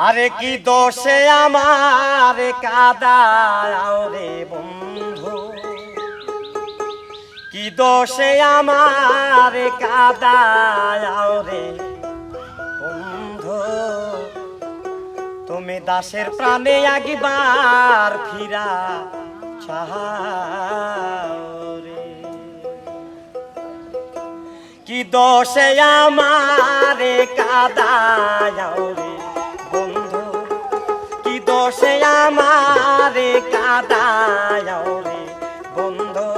আরে কি দোষে আমার কাদাও রে বন্ধু, কি দোষে আমার কাদাও রে বন্ধু। তুমি দাসের প্রাণে একবার ফিরা চাও রে। কি দোষে আমার কাদাও রে বন্ধু, কি দোষে আমার কাদাও রে বন্ধু।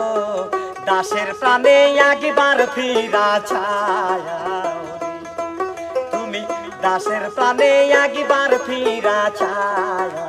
দাসের প্রাণে একবার ফিরা চাও, তুমি দাসের প্রাণে একবার ফিরা চাও।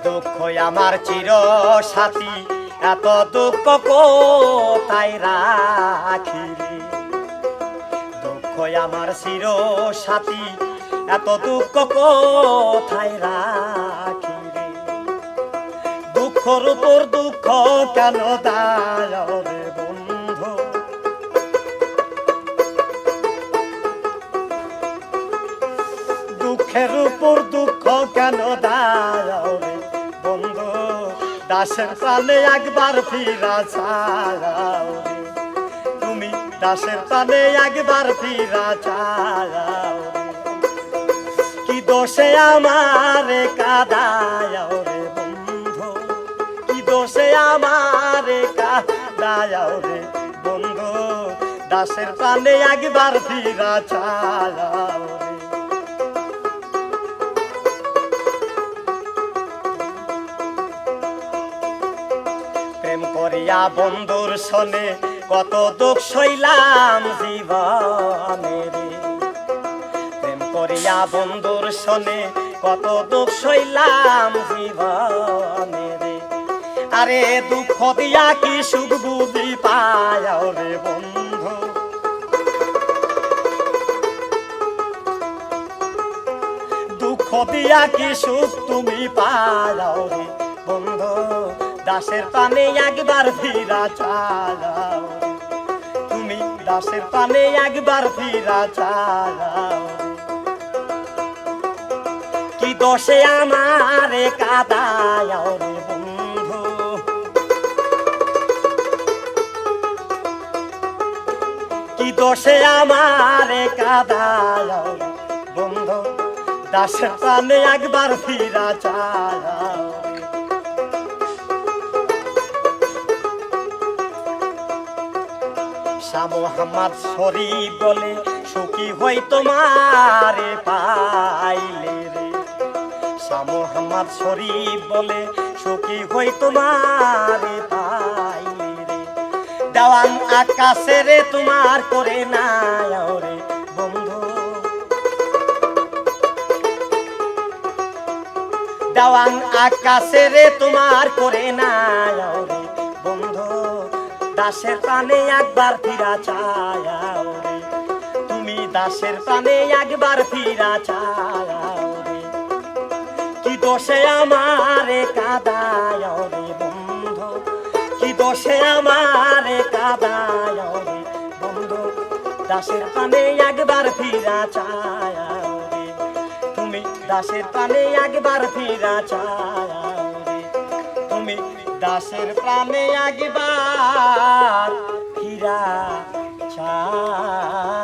দুঃখ আমার চির সাথী, এত দুঃখ কোথায় রাখিলি। দুঃখ আমার চির সাথী, এত দুঃখ কোথায় রাখিলি। দুঃখর উপর দুঃখ কেন দাও রে বন্ধু। দুঃখের উপর দুঃখ কেন দাও রে বন্ধু। দাসের প্রাণে একবার ফিরা চাও, তুমি দাসের প্রাণে একবার ফিরা চাও। কি দোষে আমার কাদাও রে বন্ধু, কি দোষে আমার কাদাও রে বন্ধু। দাসের প্রাণে একবার ফিরা চাও। প্রেম করিয়া বন্ধুর শোনে কত দুঃখ সইলাম জীবনে রে। প্রেম করিয়া বন্ধুর শোনে কত দুঃখ সইলাম জীবনে রে। আরে দুঃখ দিয়া কি সুখ বুঝি পাও রে বন্ধু। দুঃখ দিয়া কি সুখ তুমি পাও রে বন্ধু। দাসের প্রাণে একবার ফিরা চাও, তুমি দাসের প্রাণে একবার ফিরা চাও। কি দোষে আমার কাদাও রে বন্ধু, কি দোষে আমার কাদাও বন্ধু। দাসের প্রাণে একবার ফিরা চাও। শাহ মোহাম্মদ শরীফ বলে সুখী হই তোমারে পাইলে রে। শাহ মোহাম্মদ শরীফ বলে সুখী হই তোমারে পাইলে রে। দেওয়ান আকাশে রে তোমার করে নাও রে বন্ধু। দেওয়ান আকাশে রে তোমার করে নাও রে বন্ধু। দাসের প্রাণে একবার ফিরা চাও রে, তুমি দাসের প্রাণে একবার ফিরা চাও রে। কি দোষে আমার কাদাও রে বন্ধু, কি দোষে আমার কাদাও রে বন্ধু। দাসের প্রাণে একবার ফিরা চাও রে, তুমি দাসের প্রাণে একবার ফিরা চাও রে। তুমি দাসের প্রাণে একবার ফিরা চাও।